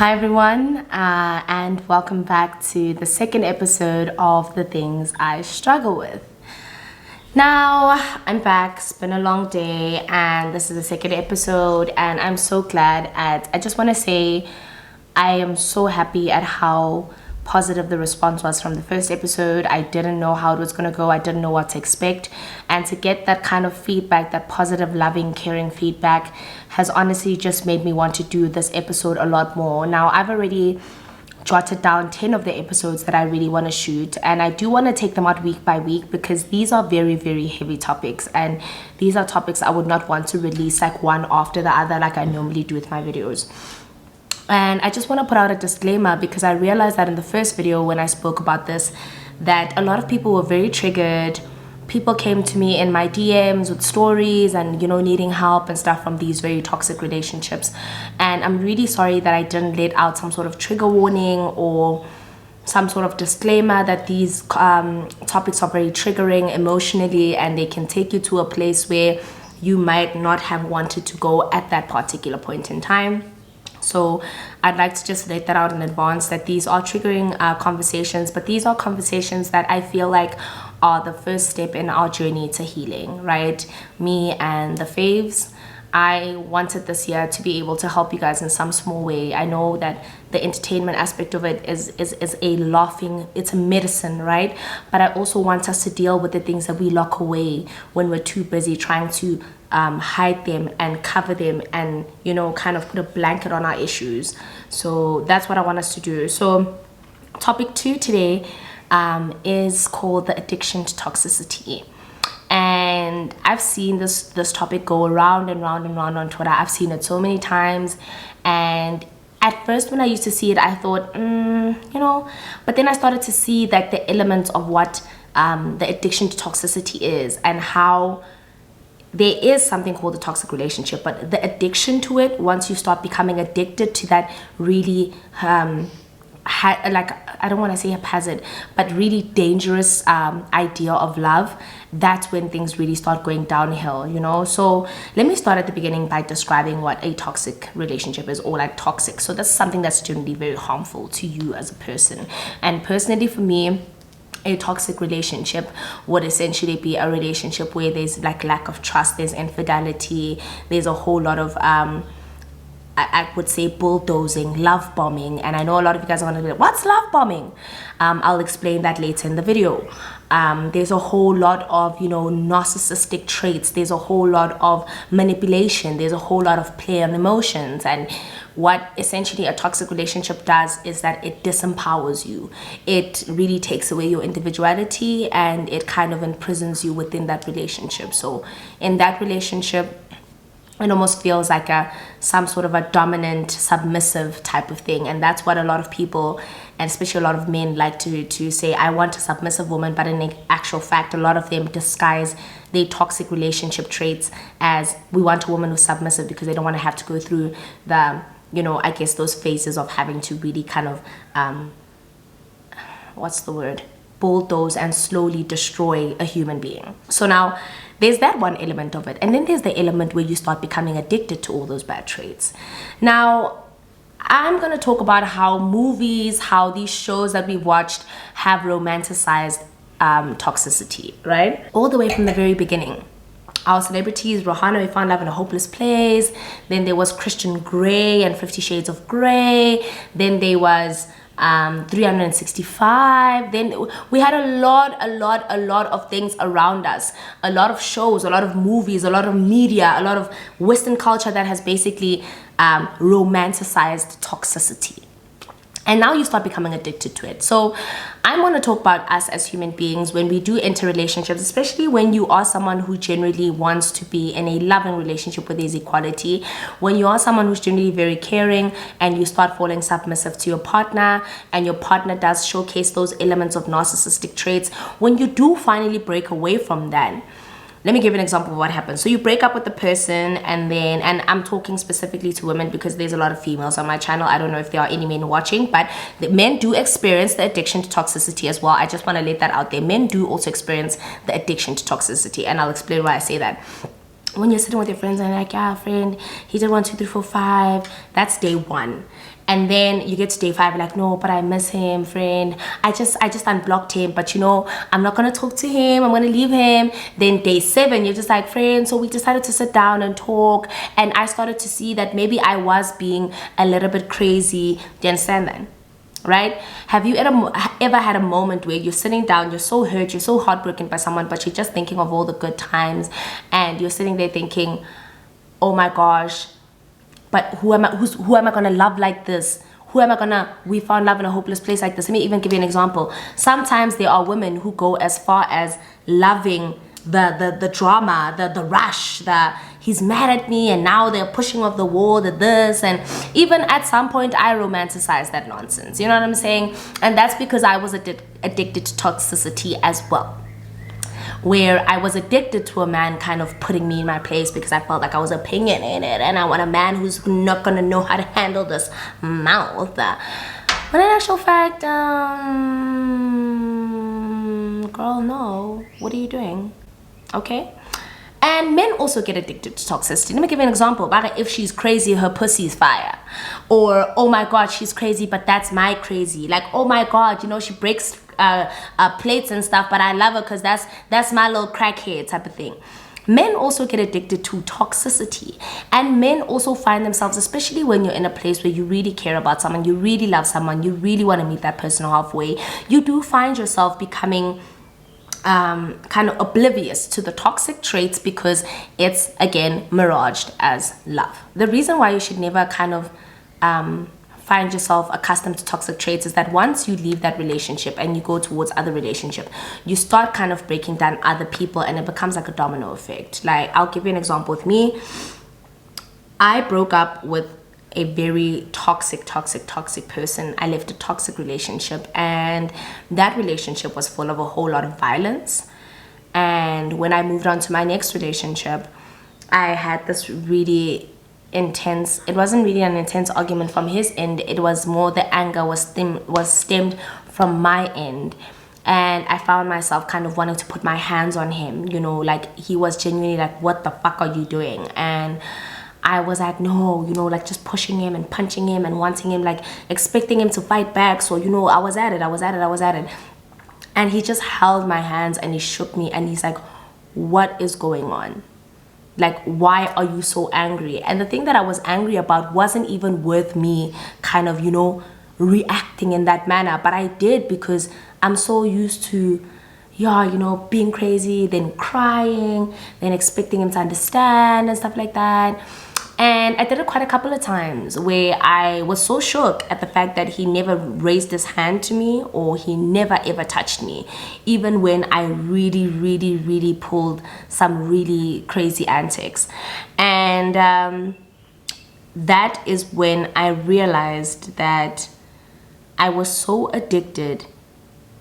Hi everyone, and welcome back to the second episode of The Things I Struggle With. Now, I'm back. It's been a long day and this is the second episode and I'm so glad I just want to say I am so happy at how positive the response was from the first episode. I didn't know how it was going to go. I didn't know what to expect. And to get that kind of feedback, that positive, loving, caring feedback has honestly just made me want to do this episode a lot more. Now, I've already jotted down 10 of the episodes that I really want to shoot, and I do want to take them out week by week because these are very, very heavy topics, and these are topics I would not want to release like one after the other like I normally do with my videos. And I just want to put out a disclaimer because I realized that in the first video when I spoke about this, that a lot of people were very triggered. People came to me in my DMs with stories and, needing help and stuff from these very toxic relationships. And I'm really sorry that I didn't let out some sort of trigger warning or some sort of disclaimer that these topics are very triggering emotionally and they can take you to a place where you might not have wanted to go at that particular point in time. So I'd like to just let that out in advance that these are triggering conversations, but these are conversations that I feel like are the first step in our journey to healing, right? Me and the Faves, I wanted this year to be able to help you guys in some small way. I know that the entertainment aspect of it is a laughing, it's a medicine, right? But I also want us to deal with the things that we lock away when we're too busy trying to hide them and cover them and, kind of put a blanket on our issues. So that's what I want us to do. So topic 2 today is called the addiction to toxicity. And I've seen this topic go around and round and round on Twitter. I've seen it so many times. And at first when I used to see it, I thought, but then I started to see like the elements of what the addiction to toxicity is and how there is something called a toxic relationship, but the addiction to it, once you start becoming addicted to that really I don't want to say haphazard, but really dangerous idea of love, that's when things really start going downhill, So let me start at the beginning by describing what a toxic relationship is, or like toxic. So that's something that's generally very harmful to you as a person. And personally for me, a toxic relationship would essentially be a relationship where there's like lack of trust, there's infidelity, there's a whole lot of I would say bulldozing, love bombing. And I know a lot of you guys are going to be like, what's love bombing? I'll explain that later in the video. There's a whole lot of, narcissistic traits. There's a whole lot of manipulation. There's a whole lot of play on emotions. And what essentially a toxic relationship does is that it disempowers you. It really takes away your individuality and it kind of imprisons you within that relationship. So in that relationship, it almost feels like some sort of a dominant, submissive type of thing. And that's what a lot of people, and especially a lot of men, like to say, I want a submissive woman. But in actual fact, a lot of them disguise their toxic relationship traits as we want a woman who's submissive because they don't want to have to go through the, I guess those phases of having to really kind of, bulldoze and slowly destroy a human being. So now there's that one element of it. And then there's the element where you start becoming addicted to all those bad traits. Now, I'm going to talk about how movies, how these shows that we've watched have romanticized toxicity, right? All the way from the very beginning. Our celebrities, Rohana, We Found Love in a Hopeless Place. Then there was Christian Grey and 50 Shades of Grey. Then there was 365. Then we had a lot of things around us, a lot of shows, a lot of movies, a lot of media, a lot of Western culture that has basically romanticized toxicity. And now you start becoming addicted to it. So I'm going to talk about us as human beings when we do enter relationships, especially when you are someone who generally wants to be in a loving relationship where there's equality. When you are someone who's generally very caring and you start falling submissive to your partner and your partner does showcase those elements of narcissistic traits, when you do finally break away from that, let me give you an example of what happens. So you break up with the person and I'm talking specifically to women because there's a lot of females on my channel. I don't know if there are any men watching, but the men do experience the addiction to toxicity as well. I just want to let that out there. Men do also experience the addiction to toxicity, and I'll explain why I say that. when you're sitting with your friends and you're like, yeah, friend, he did 1, 2, 3, 4, 5. That's day 1. And then you get to day 5, like, no, but I miss him, friend. I just unblocked him, but you know, I'm not gonna talk to him. I'm gonna leave him. Then day 7, you're just like, friend, so we decided to sit down and talk. And I started to see that maybe I was being a little bit crazy. Do you understand that? Right? Have you ever had a moment where you're sitting down, you're so hurt, you're so heartbroken by someone, but you're just thinking of all the good times, and you're sitting there thinking, oh my gosh, but who am I gonna love like this? We found love in a hopeless place like this. Let me even give you an example. Sometimes there are women who go as far as loving the drama, the rush, he's mad at me and now they're pushing off the wall, this, and even at some point I romanticize that nonsense. You know what I'm saying? And that's because I was addicted to toxicity as well, where I was addicted to a man kind of putting me in my place because I felt like I was opinionated and I want a man who's not gonna know how to handle this mouth. But in actual fact, girl, no. What are you doing? Okay? And men also get addicted to toxicity. Let me give you an example. Like, if she's crazy, her pussy's fire. Or, oh my God, she's crazy, but that's my crazy. Like, oh my God, you know, she breaks plates and stuff, but I love her because that's my little crackhead type of thing. Men also get addicted to toxicity, and men also find themselves, especially when you're in a place where you really care about someone, you really love someone, you really want to meet that person halfway, you do find yourself becoming kind of oblivious to the toxic traits because it's, again, miraged as love. The reason why you should never kind of find yourself accustomed to toxic traits is that once you leave that relationship and you go towards other relationship, you start kind of breaking down other people, and it becomes like a domino effect. Like, I'll give you an example with me. I broke up with a very toxic person. I left a toxic relationship, and that relationship was full of a whole lot of violence. And when I moved on to my next relationship, I had this really intense, it wasn't really an intense argument from his end, it was more the anger was stemmed from my end, and I found myself kind of wanting to put my hands on him, you know, like he was genuinely like, what the fuck are you doing? And I was like, no, you know, like just pushing him and punching him and wanting him, like expecting him to fight back. So, you know, I was at it. And he just held my hands and he shook me and he's like, what is going on? Like, why are you so angry? And the thing that I was angry about wasn't even worth me kind of, you know, reacting in that manner. But I did because I'm so used to, yeah, you know, being crazy, then crying, then expecting him to understand and stuff like that. And I did it quite a couple of times where I was so shook at the fact that he never raised his hand to me or he never ever touched me, even when I really pulled some really crazy antics. And that is when I realized that I was so addicted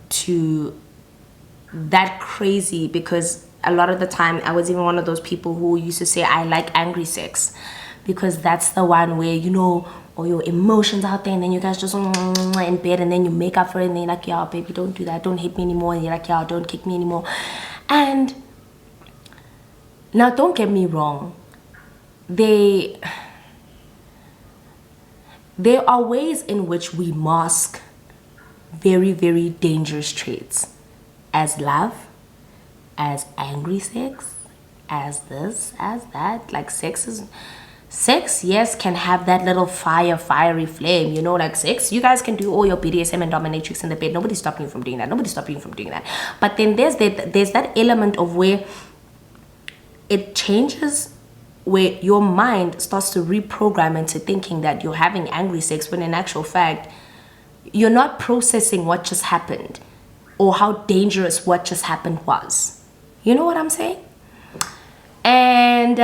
to that crazy, because a lot of the time I was even one of those people who used to say I like angry sex, because that's the one where, you know, all your emotions out there and then you guys just in bed and then you make up for it and then you're like, yeah, baby, don't do that, don't hit me anymore, and you're like, yeah, don't kick me anymore. And now don't get me wrong, there are ways in which we mask very dangerous traits as love, as angry sex, as this, as that. Like sex, yes, can have that little fiery flame, you know, like sex. You guys can do all your BDSM and dominatrix in the bed. Nobody's stopping you from doing that. But then there's that element of where it changes, where your mind starts to reprogram into thinking that you're having angry sex, when in actual fact, you're not processing what just happened or how dangerous what just happened was. You know what I'm saying? And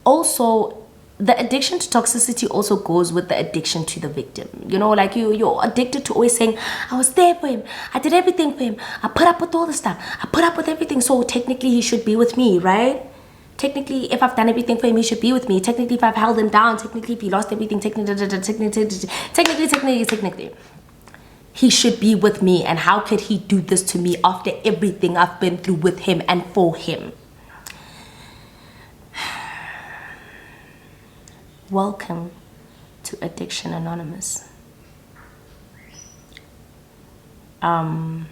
also, the addiction to toxicity also goes with the addiction to the victim. You know, like you're addicted to always saying, I was there for him, I did everything for him, I put up with all the stuff, I put up with everything, so technically he should be with me, right? Technically, if I've done everything for him, he should be with me. Technically, if I've held him down, technically, if he lost everything, technically, he should be with me. And how could he do this to me after everything I've been through with him and for him? Welcome to Addiction Anonymous. It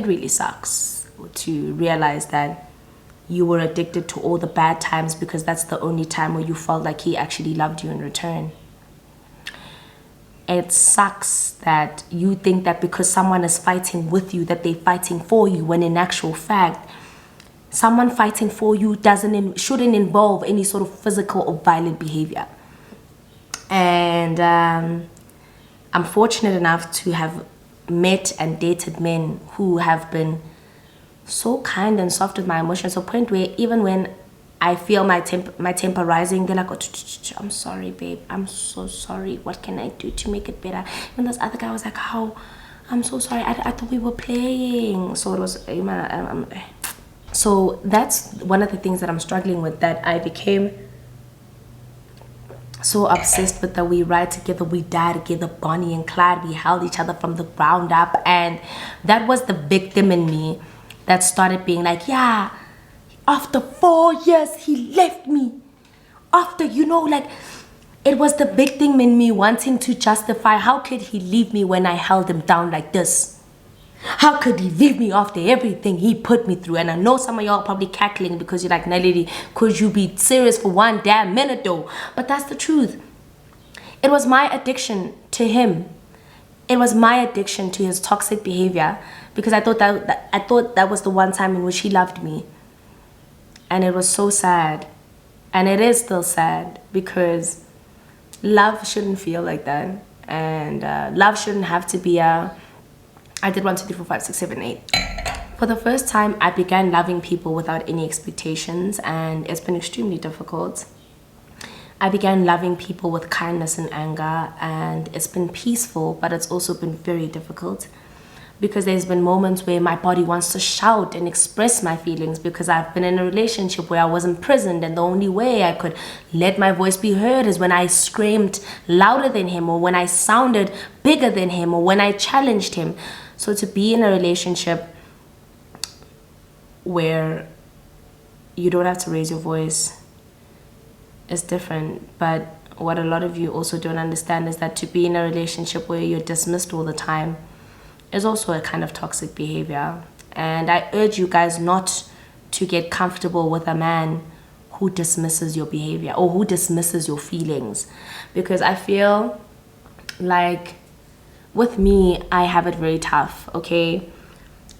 really sucks to realize that you were addicted to all the bad times because that's the only time where you felt like he actually loved you in return. It sucks that you think that because someone is fighting with you that they're fighting for you, when in actual fact someone fighting for you shouldn't involve any sort of physical or violent behavior. And I'm fortunate enough to have met and dated men who have been so kind and soft with my emotions, to a point where even when I feel my temper rising, they're like, oh, I'm sorry, babe, I'm so sorry, what can I do to make it better? And this other guy was like, how? I'm so sorry, I thought we were playing. So it was, so that's one of the things that I'm struggling with, that I became so obsessed with, that we ride together, we die together, Bonnie and Clyde, we held each other from the ground up. And that was the victim in me that started being like, yeah, after 4 years he left me, after, like, it was the victim in me wanting to justify, how could he leave me when I held him down like this? How could he leave me after everything he put me through? And I know some of y'all probably cackling because you're like, Naledi, could you be serious for one damn minute though? But that's the truth. It was my addiction to him. It was my addiction to his toxic behavior, because I thought that was the one time in which he loved me. And it was so sad. And it is still sad, because love shouldn't feel like that. And love shouldn't have to be I did 1, 2, 3, 4, 5, 6, 7, 8. For the first time, I began loving people without any expectations, and it's been extremely difficult. I began loving people with kindness and anger, and it's been peaceful, but it's also been very difficult, because there's been moments where my body wants to shout and express my feelings, because I've been in a relationship where I was imprisoned, and the only way I could let my voice be heard is when I screamed louder than him, or when I sounded bigger than him, or when I challenged him. So to be in a relationship where you don't have to raise your voice is different. But what a lot of you also don't understand is that to be in a relationship where you're dismissed all the time is also a kind of toxic behavior. And I urge you guys not to get comfortable with a man who dismisses your behavior or who dismisses your feelings, because I feel like with me, I have it very tough, okay?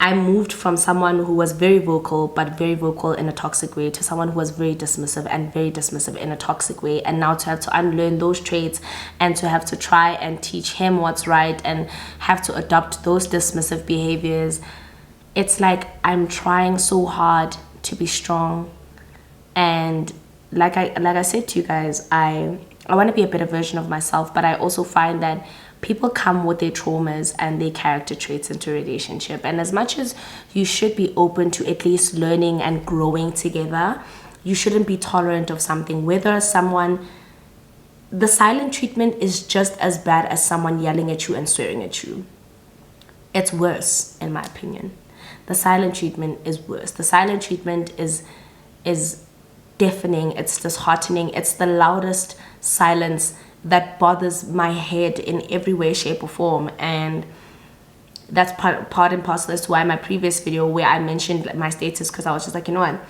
I moved from someone who was very vocal, but very vocal in a toxic way, to someone who was very dismissive and very dismissive in a toxic way. And now to have to unlearn those traits and to have to try and teach him what's right and have to adopt those dismissive behaviors. It's like I'm trying so hard to be strong. And like I said to you guys, I want to be a better version of myself, but I also find that people come with their traumas and their character traits into a relationship. And as much as you should be open to at least learning and growing together, you shouldn't be tolerant of something. The silent treatment is just as bad as someone yelling at you and swearing at you. It's worse, in my opinion. The silent treatment is worse. The silent treatment is deafening, it's disheartening, it's the loudest silence that bothers my head in every way, shape, or form. And that's part and parcel as to why my previous video where I mentioned my status, because I was just like, you know what,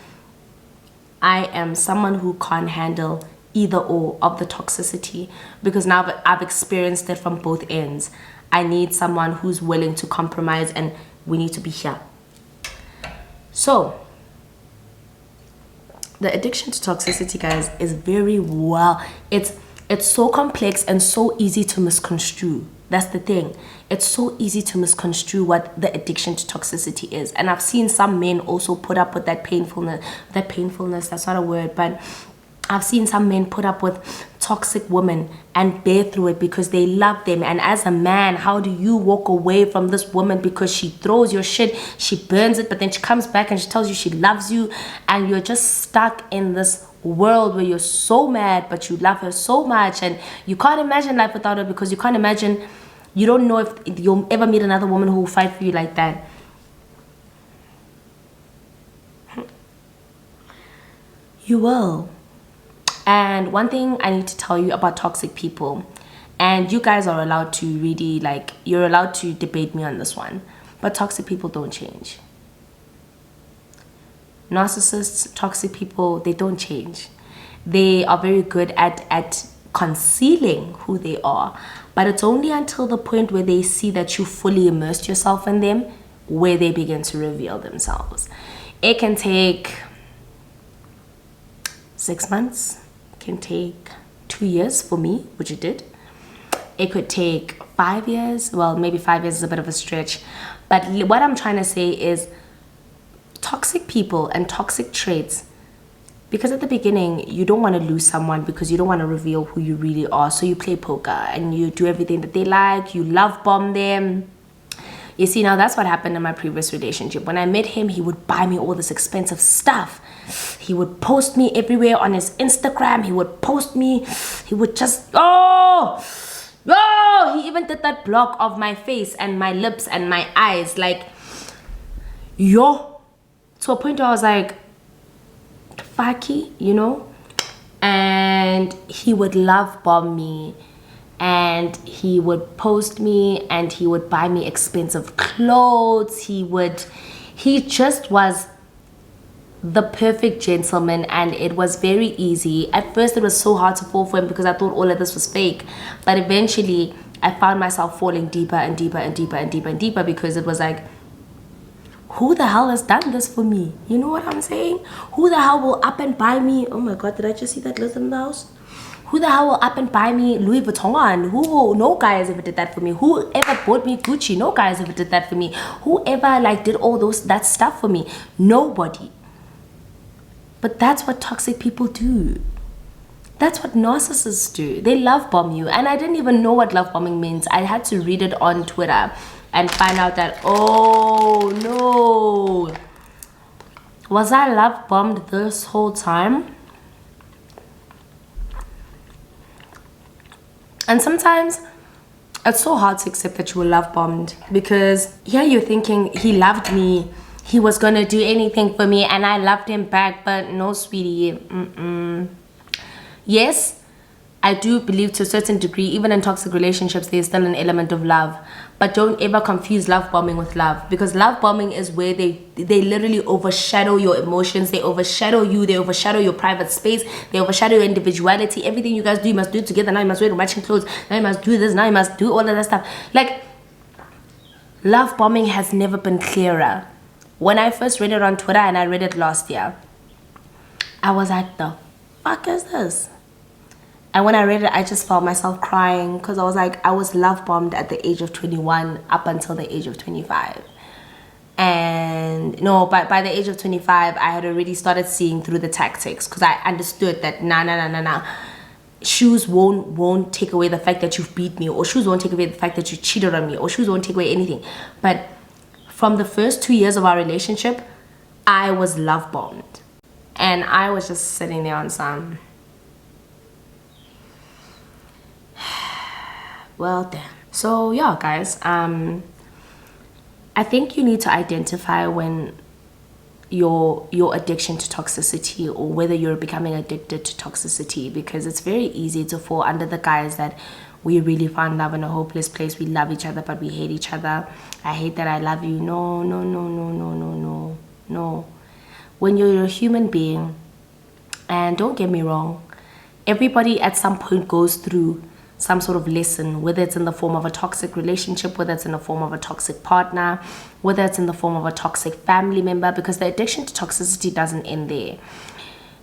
I am someone who can't handle either or of the toxicity, because now I've experienced it from both ends. I need someone who's willing to compromise, and we need to be here. So the addiction to toxicity, guys, is it's so complex and so easy to misconstrue. That's the thing. It's so easy to misconstrue what the addiction to toxicity is. And I've seen some men also put up with that painfulness, that's not a word, but I've seen some men put up with toxic women and bear through it because they love them. And as a man, how do you walk away from this woman because she throws your shit, she burns it, but then she comes back and she tells you she loves you, and you're just stuck in this world where you're so mad, but you love her so much, and you can't imagine life without her, because you can't imagine, you don't know if you'll ever meet another woman who will fight for you like that. You will. And one thing I need to tell you about toxic people, and you guys are allowed to really, like, you're allowed to debate me on this one, but toxic people don't change. Narcissists, toxic people, they don't change. They are very good at concealing who they are, but it's only until the point where they see that you fully immersed yourself in them where they begin to reveal themselves. It can take 6 months, it can take 2 years for me, which it did. It could take 5 years. Well, maybe 5 years is a bit of a stretch, but what I'm trying to say is toxic people and toxic traits, because at the beginning you don't want to lose someone because you don't want to reveal who you really are, so you play poker and you do everything that they like, you love bomb them. You see, now that's what happened in my previous relationship. When I met him, he would buy me all this expensive stuff. He would post me everywhere on his Instagram. He would post me, he would just, he even did that block of my face and my lips and my eyes, like, to a point where I was like, fucky, you know? And he would love bomb me, and he would post me, and he would buy me expensive clothes. He just was the perfect gentleman, and it was very easy. At first it was so hard to fall for him because I thought all of this was fake, but eventually I found myself falling deeper and deeper and deeper and deeper and deeper, because it was like, who the hell has done this for me? You know what I'm saying? Who the hell will up and buy me? Oh my god, did I just see that lizard in the house? Who the hell will up and buy me Louis Vuitton on? No guy has ever did that for me. Whoever bought me Gucci? No guy has ever did that for me. Whoever like did all that stuff for me? Nobody. But that's what toxic people do. That's what narcissists do. They love bomb you. And I didn't even know what love bombing means. I had to read it on Twitter and find out that, oh no, was I love bombed this whole time? And sometimes it's so hard to accept that you were love bombed, because here you're thinking he loved me, he was gonna do anything for me, and I loved him back. But no, sweetie. Yes, I do believe to a certain degree, even in toxic relationships, there's still an element of love. But don't ever confuse love bombing with love, because love bombing is where they literally overshadow your emotions, they overshadow you, they overshadow your private space, they overshadow your individuality. Everything you guys do, you must do it together. Now you must wear matching clothes, now you must do this, now you must do all of that stuff. Like, love bombing has never been clearer. When I first read it on Twitter, and I read it last year, I was like, the fuck is this? And when I read it, I just felt myself crying, because I was like, I was love bombed at the age of 21 up until the age of 25. And no, by the age of 25, I had already started seeing through the tactics, because I understood that nah. Shoes won't take away the fact that you've beat me, or shoes won't take away the fact that you cheated on me, or shoes won't take away anything. But from the first 2 years of our relationship, I was love bombed. And I was just sitting there on some, well, damn. So yeah, guys, I think you need to identify when your addiction to toxicity, or whether you're becoming addicted to toxicity, because it's very easy to fall under the guise that we really found love in a hopeless place. We love each other, but we hate each other. I hate that I love you. No. When you're a human being, and don't get me wrong, everybody at some point goes through some sort of lesson, whether it's in the form of a toxic relationship, whether it's in the form of a toxic partner, whether it's in the form of a toxic family member, because the addiction to toxicity doesn't end there.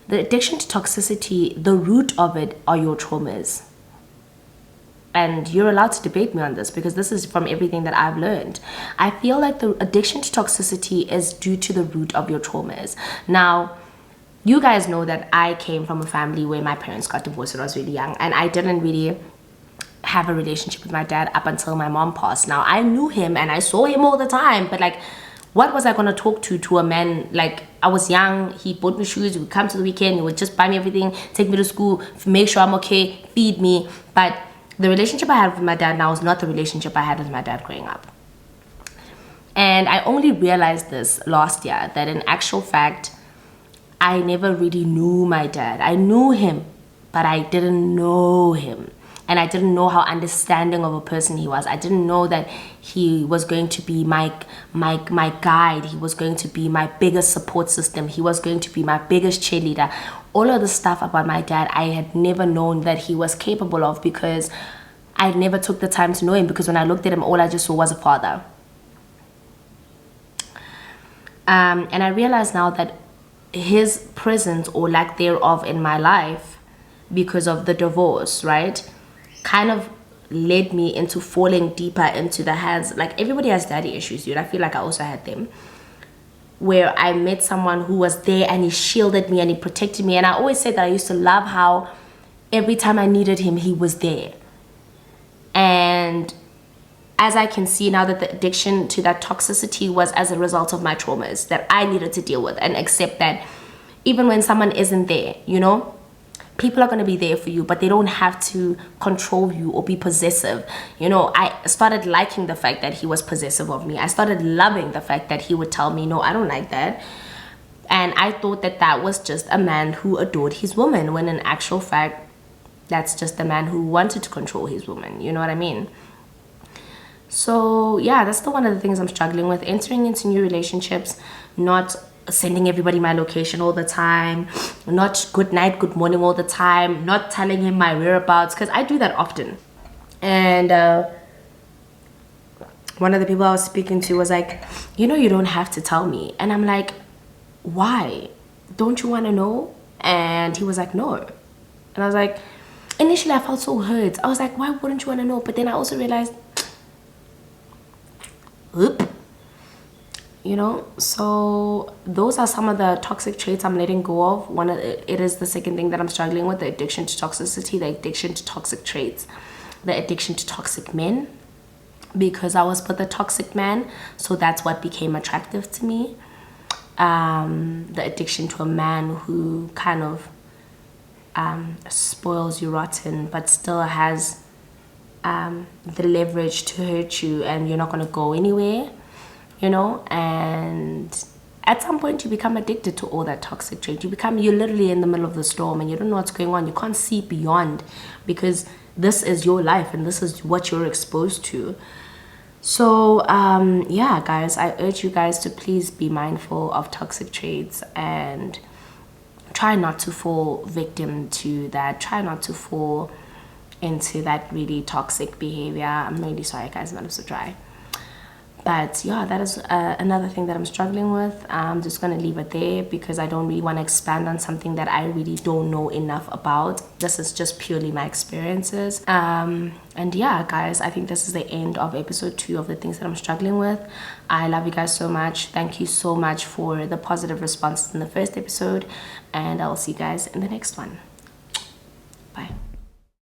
The addiction to toxicity, the root of it are your traumas. And you're allowed to debate me on this, because this is from everything that I've learned. I feel like the addiction to toxicity is due to the root of your traumas. Now, you guys know that I came from a family where my parents got divorced when I was really young, and I didn't really have a relationship with my dad up until my mom passed. Now, I knew him and I saw him all the time, but like, what was I going to talk to a man? Like, I was young, he bought me shoes, he would come to the weekend, he would just buy me everything, take me to school, make sure I'm okay, feed me. But the relationship I have with my dad now is not the relationship I had with my dad growing up. And I only realized this last year, that in actual fact, I never really knew my dad. I knew him, but I didn't know him. And I didn't know how understanding of a person he was. I didn't know that he was going to be my guide. He was going to be my biggest support system. He was going to be my biggest cheerleader. All of the stuff about my dad, I had never known that he was capable of, because I never took the time to know him, because when I looked at him, all I just saw was a father. And I realize now that his presence, or lack thereof, in my life, because of the divorce, right, kind of led me into falling deeper into the hands. Like, everybody has daddy issues, dude. I feel like I also had them, where I met someone who was there and he shielded me and he protected me. And I always say that I used to love how every time I needed him, he was there. And as I can see now, that the addiction to that toxicity was as a result of my traumas that I needed to deal with, and accept that even when someone isn't there, you know, people are going to be there for you, but they don't have to control you or be possessive. You know, I started liking the fact that he was possessive of me. I started loving the fact that he would tell me, no, I don't like that. And I thought that that was just a man who adored his woman, when in actual fact, that's just a man who wanted to control his woman. You know what I mean? So yeah, that's one of the things I'm struggling with. Entering into new relationships, not sending everybody my location all the time, not good night, good morning all the time, not telling him my whereabouts, because I do that often. And one of the people I was speaking to was like, you know, you don't have to tell me. And I'm like, why? Don't you want to know? And he was like, no. And I was like, initially I felt so hurt. I was like, why wouldn't you want to know? But then I also realized, you know, so those are some of the toxic traits I'm letting go of. It is the second thing that I'm struggling with: the addiction to toxicity, the addiction to toxic traits, the addiction to toxic men, because I was with a toxic man, so that's what became attractive to me. The addiction to a man who kind of spoils you rotten, but still has the leverage to hurt you, and you're not going to go anywhere, you know. And at some point you become addicted to all that toxic trait. You're literally in the middle of the storm and you don't know what's going on. You can't see beyond, because this is your life and this is what you're exposed to. So yeah, guys, I urge you guys to please be mindful of toxic traits and try not to fall victim to that. Try not to fall into that really toxic behavior. I'm really sorry, guys, I'm so dry. But yeah, that is another thing that I'm struggling with. I'm just going to leave it there, because I don't really want to expand on something that I really don't know enough about. This is just purely my experiences. And yeah, guys, I think this is the end of episode 2 of the things that I'm struggling with. I love you guys so much. Thank you so much for the positive responses in the first episode, and I'll see you guys in the next one. Bye.